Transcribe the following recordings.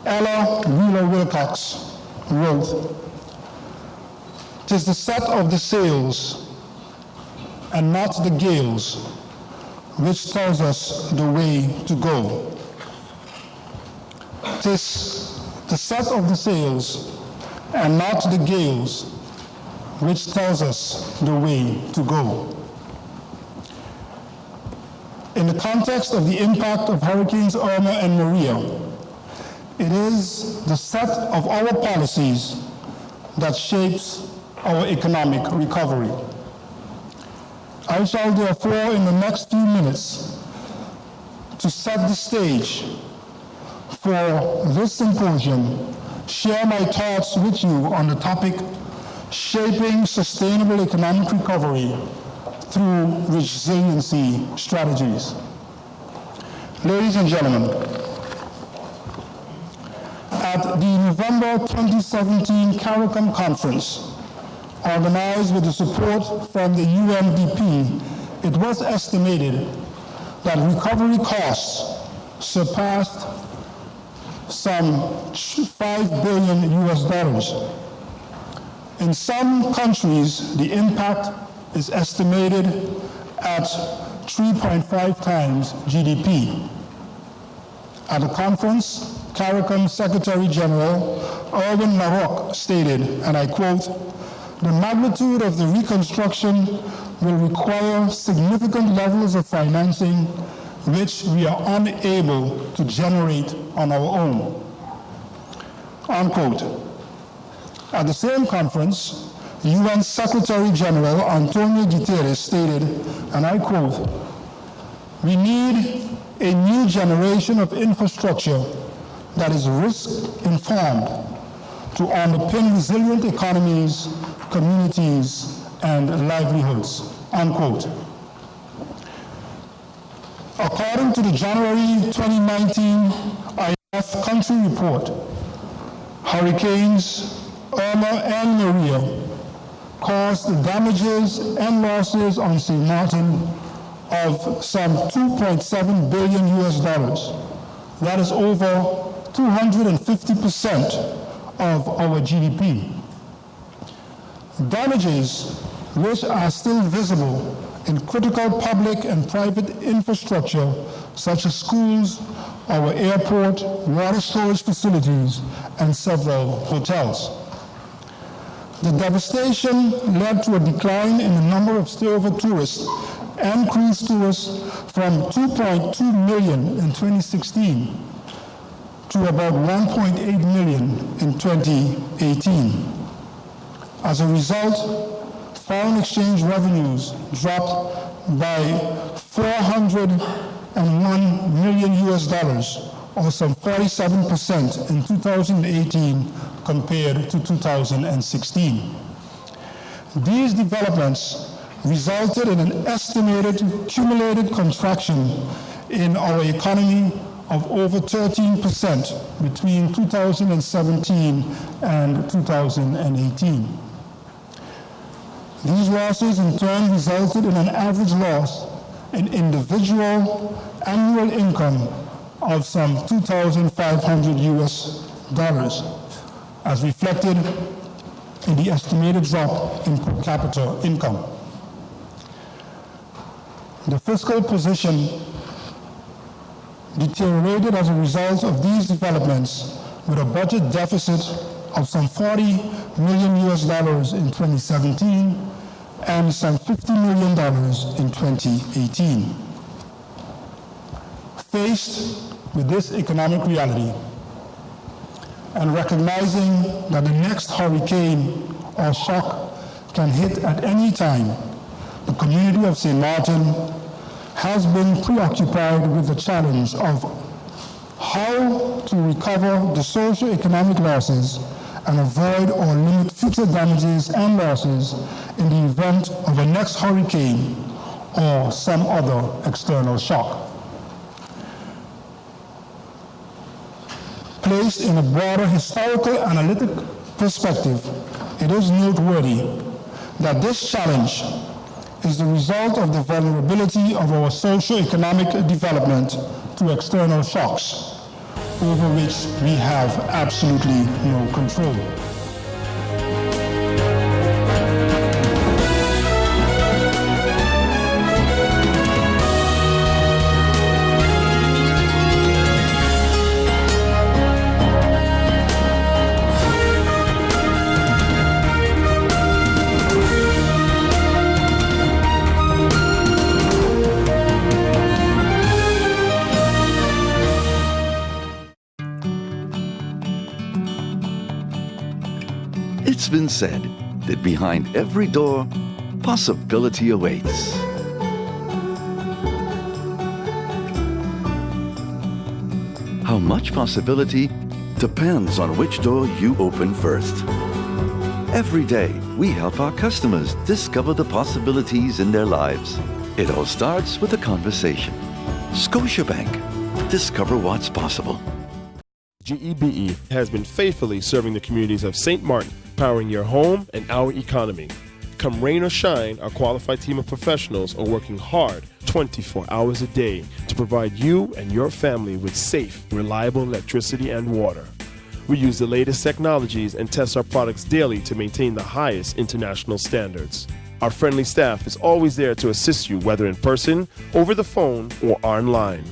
Ella Wheeler Wilcox wrote, "'Tis the set of the sails and not the gales which tells us the way to go." 'Tis the set of the sails and not the gales which tells us the way to go. In the context of the impact of Hurricanes Irma and Maria, it is the set of our policies that shapes our economic recovery. I shall therefore, in the next few minutes, to set the stage for this symposium, share my thoughts with you on the topic, shaping sustainable economic recovery through resiliency strategies. Ladies and gentlemen, at the November 2017 CARICOM conference, organized with the support from the UNDP, it was estimated that recovery costs surpassed some $5 billion US. In some countries, the impact is estimated at 3.5 times GDP. At the conference, CARICOM Secretary General Erwin Larocque stated, and I quote, "The magnitude of the reconstruction will require significant levels of financing which we are unable to generate on our own." Unquote. At the same conference, UN Secretary General Antonio Guterres stated, and I quote, "We need a new generation of infrastructure that is risk-informed to underpin resilient economies, communities, and livelihoods," unquote. According to the January 2019 IMF country report, Hurricanes Irma and Maria caused damages and losses on St. Martin of some $2.7 billion US. That is over 250% of our GDP. Damages which are still visible in critical public and private infrastructure such as schools, our airport, water storage facilities, and several hotels. The devastation led to a decline in the number of stayover tourists and cruise tourists from 2.2 million in 2016 to about 1.8 million in 2018. As a result, foreign exchange revenues dropped by $401 million US, or some 47% in 2018 compared to 2016. These developments resulted in an estimated cumulated contraction in our economy of over 13% between 2017 and 2018. These losses in turn resulted in an average loss in individual annual income of some $2,500 US, as reflected in the estimated drop in per capita income. The fiscal position deteriorated as a result of these developments, with a budget deficit of some $40 million US in 2017 and some $50 million in 2018. Faced with this economic reality and recognizing that the next hurricane or shock can hit at any time, the community of St. Martin has been preoccupied with the challenge of how to recover the socio-economic losses and avoid or limit future damages and losses in the event of a next hurricane or some other external shock. Placed in a broader historical analytic perspective, it is noteworthy that this challenge is the result of the vulnerability of our socio-economic development to external shocks, over which we have absolutely no control. It's been said that behind every door, possibility awaits. How much possibility depends on which door you open first. Every day, we help our customers discover the possibilities in their lives. It all starts with a conversation. Scotiabank. Discover what's possible. GEBE has been faithfully serving the communities of St. Martin, powering your home and our economy. Come rain or shine, our qualified team of professionals are working hard 24 hours a day to provide you and your family with safe, reliable electricity and water. We use the latest technologies and test our products daily to maintain the highest international standards. Our friendly staff is always there to assist you, whether in person, over the phone, or online.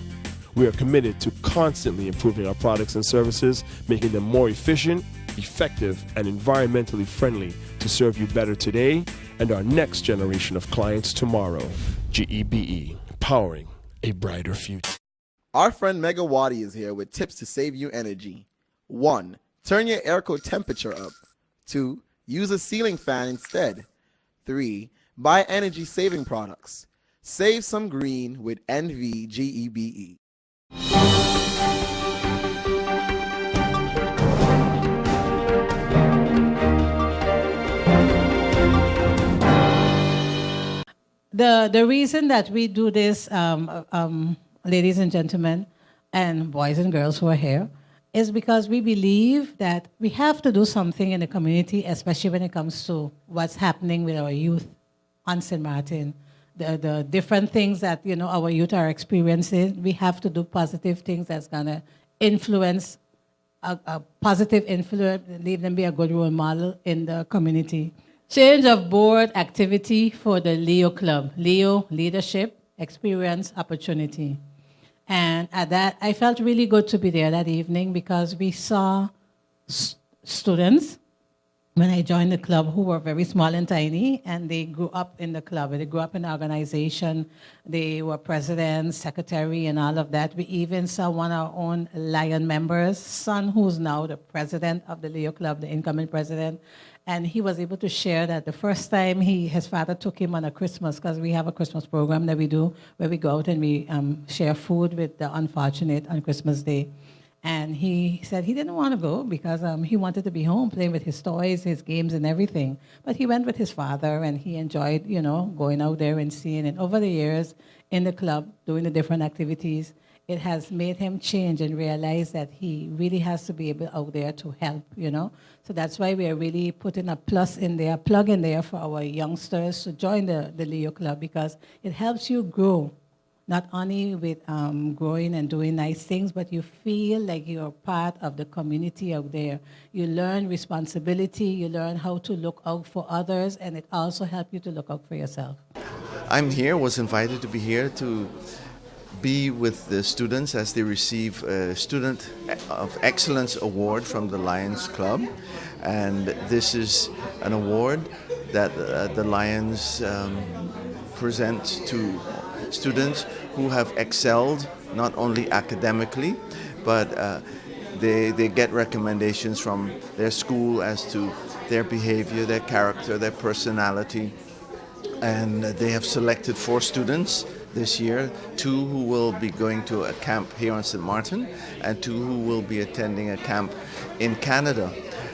We are committed to constantly improving our products and services, making them more efficient, effective, and environmentally friendly to serve you better today and our next generation of clients tomorrow. GEBE, powering a brighter future. Our friend Megawati is here with tips to save you energy. 1. Turn your airco temperature up. 2. Use a ceiling fan instead. 3. Buy energy-saving products. Save some green with NVGEBE. The reason that we do this, ladies and gentlemen, and boys and girls who are here, is because we believe that we have to do something in the community, especially when it comes to what's happening with our youth on St. Martin. The different things that our youth are experiencing, we have to do positive things that's gonna influence a positive influence, leave them be a good role model in the community. Change of board activity for the Leo Club. Leo, leadership, experience, opportunity. And at that, I felt really good to be there that evening because we saw students when I joined the club who were very small and tiny, and they grew up in the club. They grew up in the organization. They were president, secretary, and all of that. We even saw one of our own Lion members' son, who's now the president of the Leo Club, the incoming president. And he was able to share that the first time his father took him on a Christmas, because we have a Christmas program that we do where we go out and we share food with the unfortunate on Christmas Day. And he said he didn't want to go because he wanted to be home playing with his toys, his games, and everything. But he went with his father, and he enjoyed, going out there and seeing it. Over the years in the club, doing the different activities, it has made him change and realize that he really has to be able out there to help, So that's why we are really putting a plug in there for our youngsters to join the Leo Club, because it helps you grow. Not only with growing and doing nice things, but you feel like you're part of the community out there. You learn responsibility, you learn how to look out for others, and it also helps you to look out for yourself. Was invited to be here to be with the students as they receive a Student of Excellence Award from the Lions Club. And this is an award that the Lions present to students who have excelled not only academically, but they get recommendations from their school as to their behavior, their character, their personality. And they have selected 4 students this year, 2 who will be going to a camp here on St. Martin, and 2 who will be attending a camp in Canada.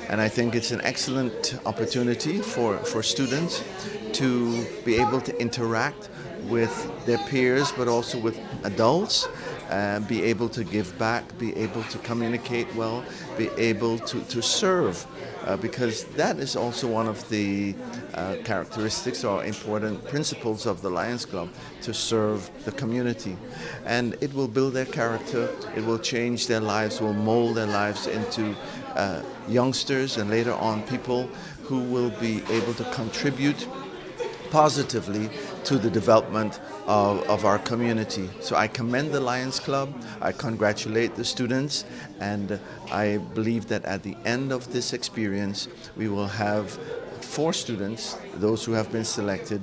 And I think it's an excellent opportunity for students to be able to interact with their peers, but also with adults, be able to give back, be able to communicate well, be able to serve. Because that is also one of the characteristics or important principles of the Lions Club, to serve the community. And it will build their character, it will change their lives, will mold their lives into youngsters and later on people who will be able to contribute positively to the development of our community. So I commend the Lions Club, I congratulate the students, and I believe that at the end of this experience we will have 4 students, those who have been selected,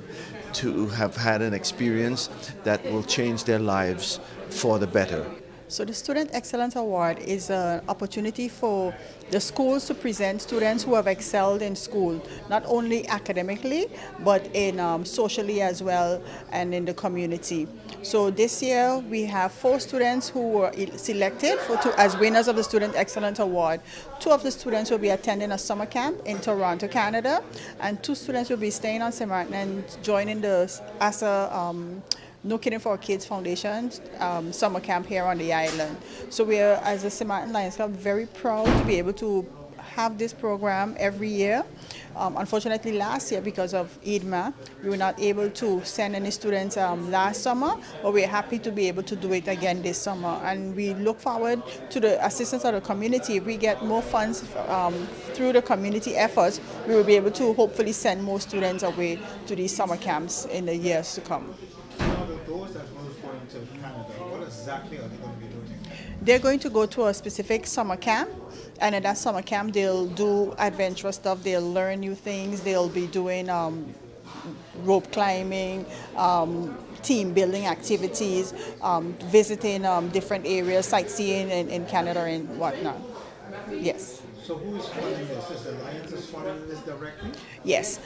to have had an experience that will change their lives for the better. So the Student Excellence Award is an opportunity for the schools to present students who have excelled in school, not only academically, but in socially as well and in the community. So this year we have 4 students who were selected as winners of the Student Excellence Award. 2 of the students will be attending a summer camp in Toronto, Canada, and 2 students will be staying on St. Martin and joining the ASA No Kidding for Kids Foundation summer camp here on the island. So we are, as a St. Martin Lions Club, very proud to be able to have this program every year. Unfortunately, last year, because of IDMA, we were not able to send any students last summer, but we're happy to be able to do it again this summer. And we look forward to the assistance of the community. If we get more funds through the community efforts, we will be able to hopefully send more students away to these summer camps in the years to come. Those that will going to Canada, what exactly are they going to be doing? They're going to go to a specific summer camp, and at that summer camp they'll do adventurous stuff, they'll learn new things, they'll be doing rope climbing, team building activities, visiting different areas, sightseeing in Canada and whatnot. Yes. So who is funding this? Is the Lions is funding this directly? Yes,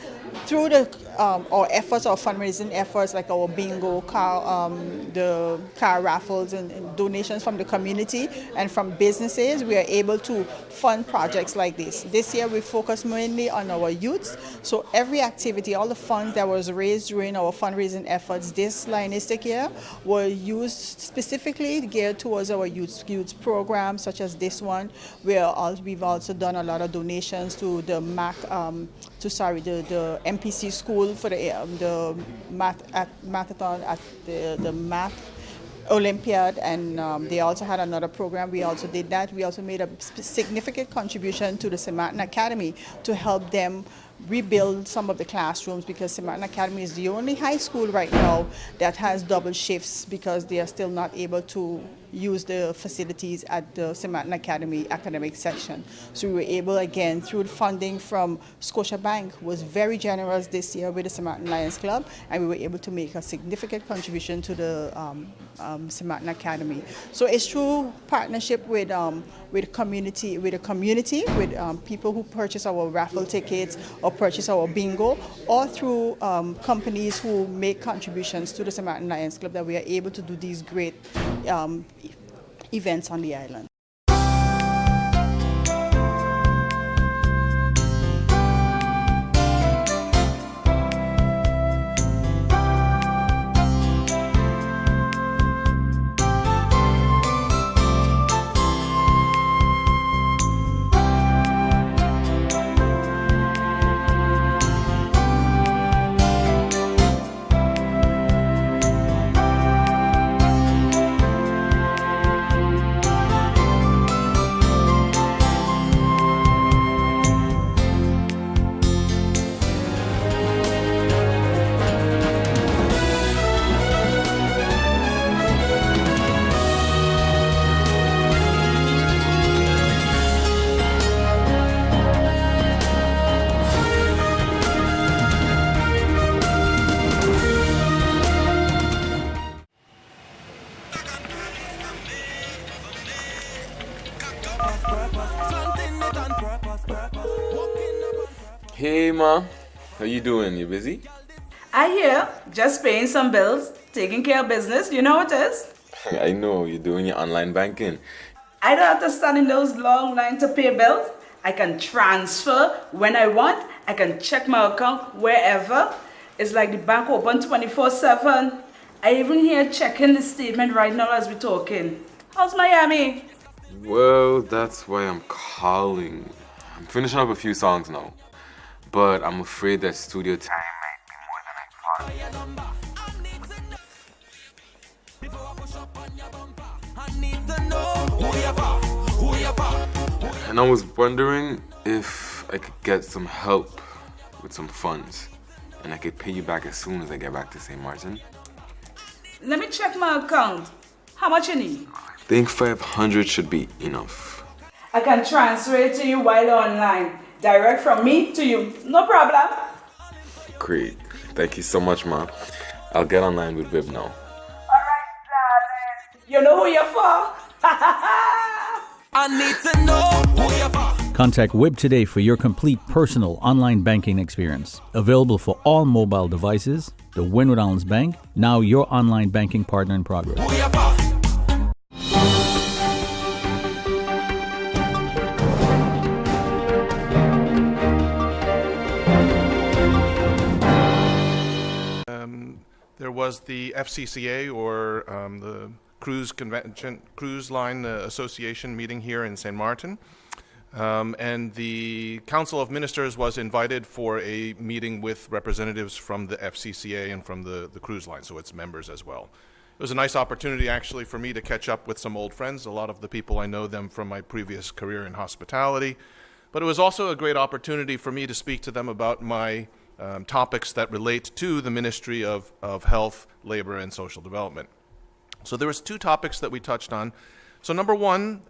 through the our efforts, our fundraising efforts, like our bingo, the car raffles, and donations from the community and from businesses, we are able to fund projects like this. This year we focus mainly on our youths. So every activity, all the funds that was raised during our fundraising efforts this Lionistic year were used specifically geared towards our youth programs, such as this one, where we've also done a lot of donations to the the MPC school for the mathathon at the math Olympiad, and they also had another program. We also did that. We also made a significant contribution to the St. Martin Academy to help them rebuild some of the classrooms, because St. Martin Academy is the only high school right now that has double shifts because they are still not able to use the facilities at the St. Martin Academy academic section. So we were able, again, through funding from Scotiabank, was very generous this year with the St. Martin Lions Club, and we were able to make a significant contribution to the St. Martin Academy. So it's through partnership with the community, with people who purchase our raffle tickets or purchase our bingo, or through companies who make contributions to the St. Martin Lions Club, that we are able to do these great events on the island. Hey ma, how you doing? You busy? I hear, just paying some bills, taking care of business, you know what it is? I know, you're doing your online banking. I don't have to stand in those long lines to pay bills. I can transfer when I want. I can check my account wherever. It's like the bank open 24/7. I even here checking the statement right now as we're talking. How's Miami? Well, that's why I'm calling. I'm finishing up a few songs now, but I'm afraid that studio time might be more than I thought. And I was wondering if I could get some help with some funds, and I could pay you back as soon as I get back to St. Martin. Let me check my account. How much you need? I think 500 should be enough. I can transfer it to you while online. Direct from me to you. No problem. Great. Thank you so much, Ma. I'll get online with Viv now. Alright, darling. You know who you're for? I need to know who you're for. Contact WIB today for your complete personal online banking experience. Available for all mobile devices, the Wynwood Islands Bank, now your online banking partner in progress. Who you're for? There was the FCCA, or the Cruise Line Association meeting here in St. Martin. And the Council of Ministers was invited for a meeting with representatives from the FCCA and from the cruise line, so its members as well. It was a nice opportunity actually for me to catch up with some old friends. A lot of the people, I know them from my previous career in hospitality. But it was also a great opportunity for me to speak to them about my topics that relate to the Ministry of Health, Labor, and Social Development. So there was two topics that we touched on. So number one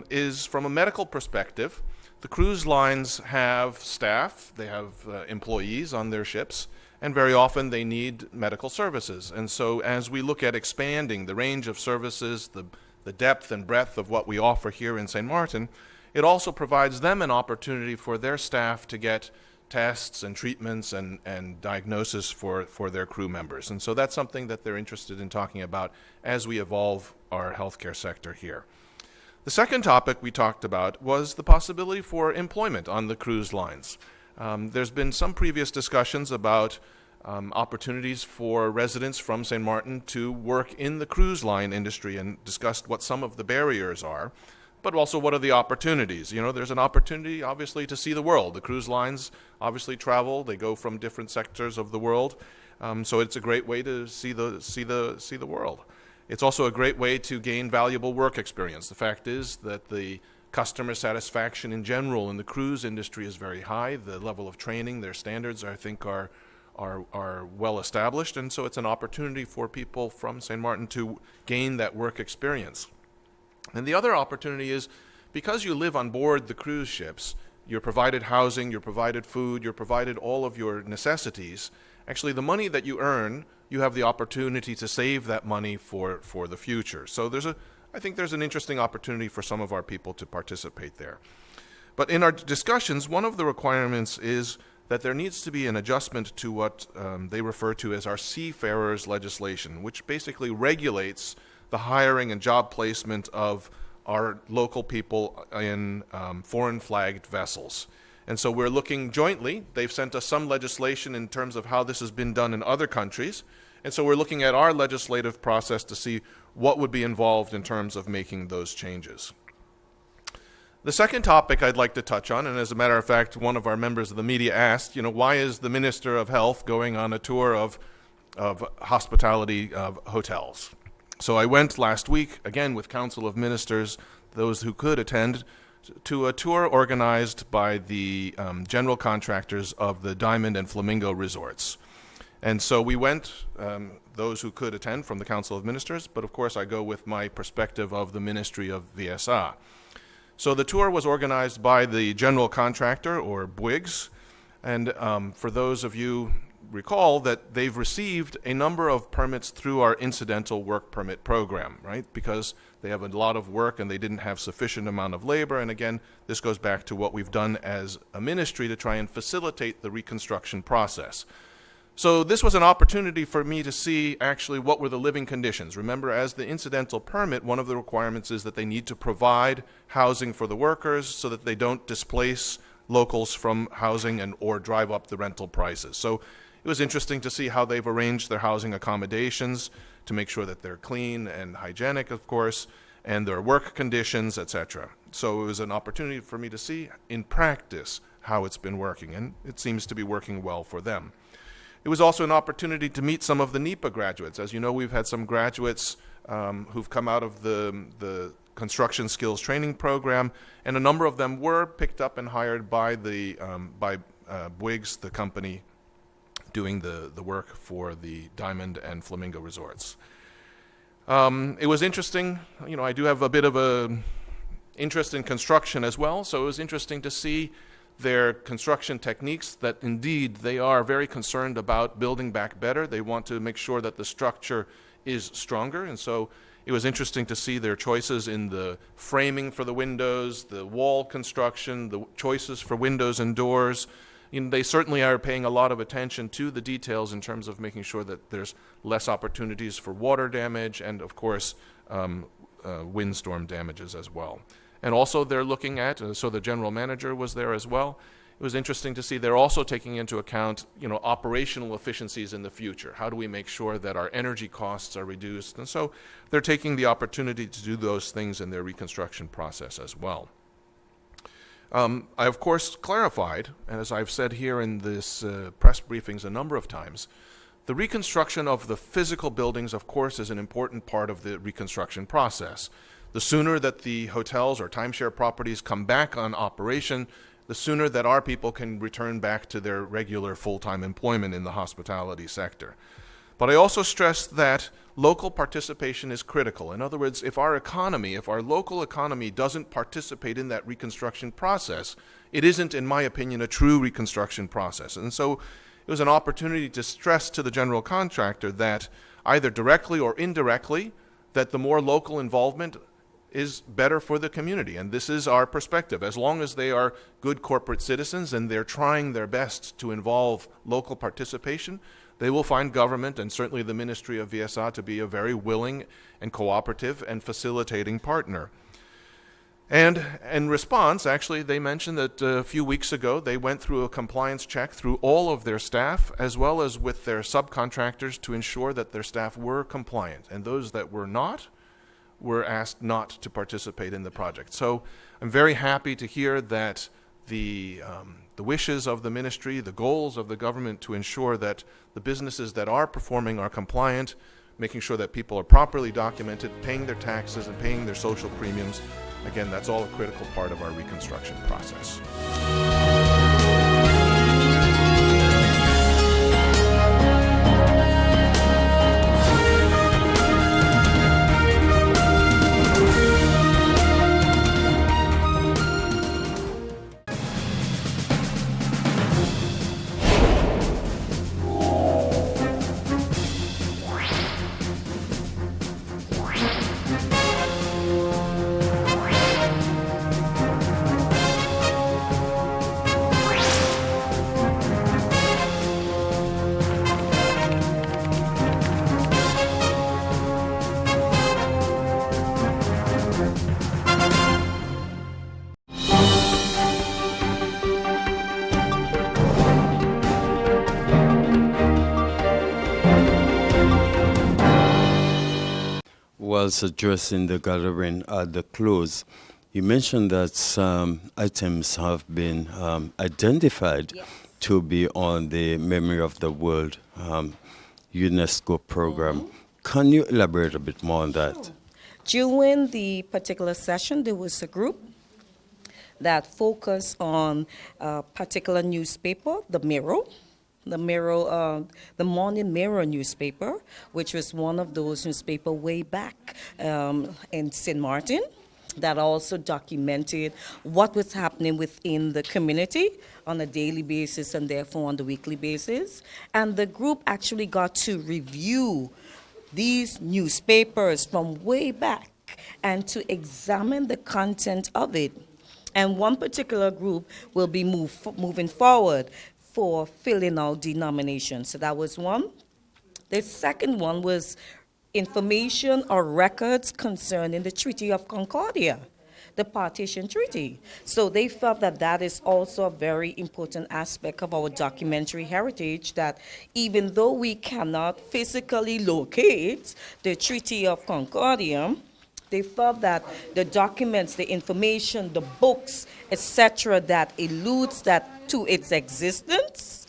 is from a medical perspective. The cruise lines have staff, they have employees on their ships, and very often they need medical services. And so as we look at expanding the range of services, the depth and breadth of what we offer here in St. Martin, it also provides them an opportunity for their staff to get tests and treatments and diagnosis for their crew members. And so that's something that they're interested in talking about as we evolve our healthcare sector here. The second topic we talked about was the possibility for employment on the cruise lines. There's been some previous discussions about opportunities for residents from St. Martin to work in the cruise line industry, and discussed what some of the barriers are, but also what are the opportunities. You know, there's an opportunity, obviously, to see the world. The cruise lines obviously travel; they go from different sectors of the world, so it's a great way to see the world. It's also a great way to gain valuable work experience. The fact is that the customer satisfaction in general in the cruise industry is very high. The level of training, their standards, I think, are well established, and so it's an opportunity for people from St. Martin to gain that work experience. And the other opportunity is, because you live on board the cruise ships, you're provided housing, you're provided food, you're provided all of your necessities. Actually, the money that you earn, you have the opportunity to save that money for the future. So I think there's an interesting opportunity for some of our people to participate there. But in our discussions, one of the requirements is that there needs to be an adjustment to what they refer to as our seafarers legislation, which basically regulates the hiring and job placement of our local people in foreign flagged vessels. And so we're looking jointly. They've sent us some legislation in terms of how this has been done in other countries. And so we're looking at our legislative process to see what would be involved in terms of making those changes. The second topic I'd like to touch on, and as a matter of fact, one of our members of the media asked, why is the Minister of Health going on a tour of hospitality of hotels? So I went last week, again with Council of Ministers, those who could attend, to a tour organized by the general contractors of the Diamond and Flamingo resorts. And so we went, those who could attend from the Council of Ministers, but of course I go with my perspective of the Ministry of VSA. So the tour was organized by the general contractor, or BWIGS, and for those of you recall that they've received a number of permits through our incidental work permit program, right? Because they have a lot of work and they didn't have sufficient amount of labor. And again, this goes back to what we've done as a ministry to try and facilitate the reconstruction process. So this was an opportunity for me to see actually what were the living conditions. Remember, as the incidental permit, one of the requirements is that they need to provide housing for the workers so that they don't displace locals from housing or drive up the rental prices. So it was interesting to see how they've arranged their housing accommodations to make sure that they're clean and hygienic, of course, and their work conditions, etc. So it was an opportunity for me to see in practice how it's been working, and it seems to be working well for them. It was also an opportunity to meet some of the NEPA graduates. As you know, we've had some graduates who've come out of the construction skills training program, and a number of them were picked up and hired by Bouygues, the company doing the work for the Diamond and Flamingo resorts. It was interesting. You know, I do have a bit of a interest in construction as well, so it was interesting to see their construction techniques, that indeed they are very concerned about building back better. They want to make sure that the structure is stronger, and so it was interesting to see their choices in the framing for the windows, the wall construction, the choices for windows and doors. You know, they certainly are paying a lot of attention to the details in terms of making sure that there's less opportunities for water damage and, of course, windstorm damages as well. And also they're looking at, so the general manager was there as well. It was interesting to see they're also taking into account, you know, operational efficiencies in the future. How do we make sure that our energy costs are reduced? And so they're taking the opportunity to do those things in their reconstruction process as well. I, of course, clarified, as I've said here in this press briefings a number of times, the reconstruction of the physical buildings, of course, is an important part of the reconstruction process. The sooner that the hotels or timeshare properties come back on operation, the sooner that our people can return back to their regular full-time employment in the hospitality sector. But I also stress that local participation is critical. In other words, if our local economy doesn't participate in that reconstruction process, it isn't, in my opinion, a true reconstruction process. And so it was an opportunity to stress to the general contractor that either directly or indirectly, that the more local involvement is better for the community. And this is our perspective. As long as they are good corporate citizens and they're trying their best to involve local participation, they will find government and certainly the Ministry of VSA to be a very willing and cooperative and facilitating partner. And in response, actually, they mentioned that a few weeks ago they went through a compliance check through all of their staff as well as with their subcontractors to ensure that their staff were compliant. And those that were not were asked not to participate in the project. So I'm very happy to hear that the wishes of the ministry, the goals of the government to ensure that the businesses that are performing are compliant, making sure that people are properly documented, paying their taxes and paying their social premiums. Again, that's all a critical part of our reconstruction process. Was addressing the gathering at the close, you mentioned that some items have been identified to be on the Memory of the World UNESCO program. Can you elaborate a bit more on that? During the particular session, there was a group that focused on a particular newspaper, the Mirror, the Morning Mirror newspaper, which was one of those newspapers way back in St. Martin that also documented what was happening within the community on a daily basis and therefore on the weekly basis. And the group actually got to review these newspapers from way back and to examine the content of it. And one particular group will be moving forward for filling out denominations. So that was one. The second one was information or records concerning the Treaty of Concordia. the Partition Treaty. So they felt that that is also a very important aspect of our documentary heritage, that even though we cannot physically locate the Treaty of Concordia, they felt that the documents, the information, the books, etc., that alludes that to its existence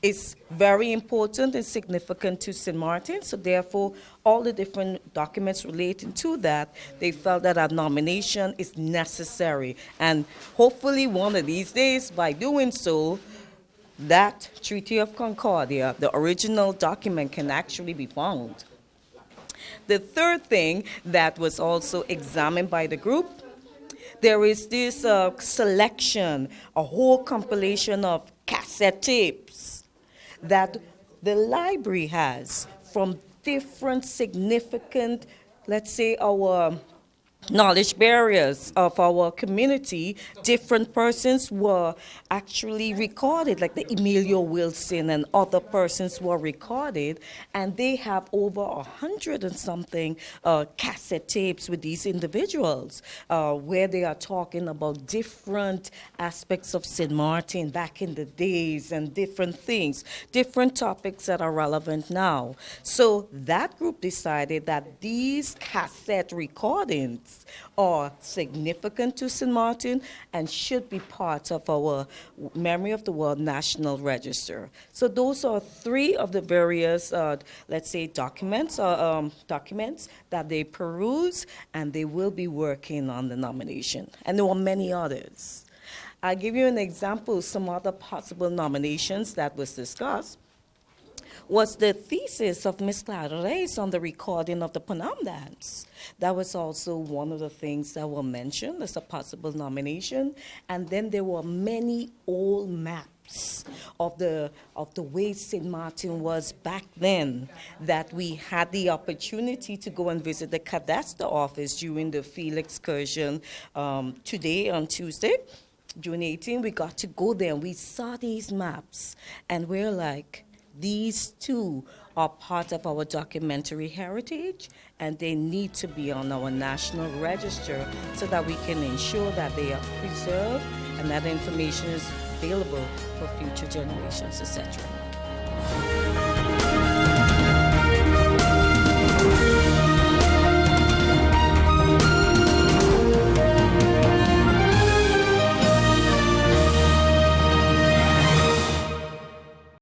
is very important and significant to St. Martin. So therefore, all the different documents relating to that, they felt that a nomination is necessary. And hopefully one of these days, by doing so, that Treaty of Concordia, the original document, can actually be found. The third thing that was also examined by the group, there is this selection, a whole compilation of cassette tapes that the library has from different significant, let's say, our knowledge barriers of our community. Different persons were actually recorded, like the Emilio Wilson and other persons were recorded, and they have over 100 and something cassette tapes with these individuals, where they are talking about different aspects of St. Martin back in the days and different things, different topics that are relevant now. So that group decided that these cassette recordings are significant to St. Martin and should be part of our Memory of the World National Register. So those are three of the various, let's say, documents that they peruse, and they will be working on the nomination. And there were many others. I'll give you an example. Some other possible nominations that was discussed was the thesis of Ms. Clara Reyes on the recording of the Panam dance. That was also one of the things that were mentioned as a possible nomination. And then there were many old maps of the way St. Martin was back then, that we had the opportunity to go and visit the cadastre office during the field excursion today on Tuesday, June 18. We got to go there and we saw these maps, and we're like, these two are part of our documentary heritage, and they need to be on our national register so that we can ensure that they are preserved and that information is available for future generations, etc.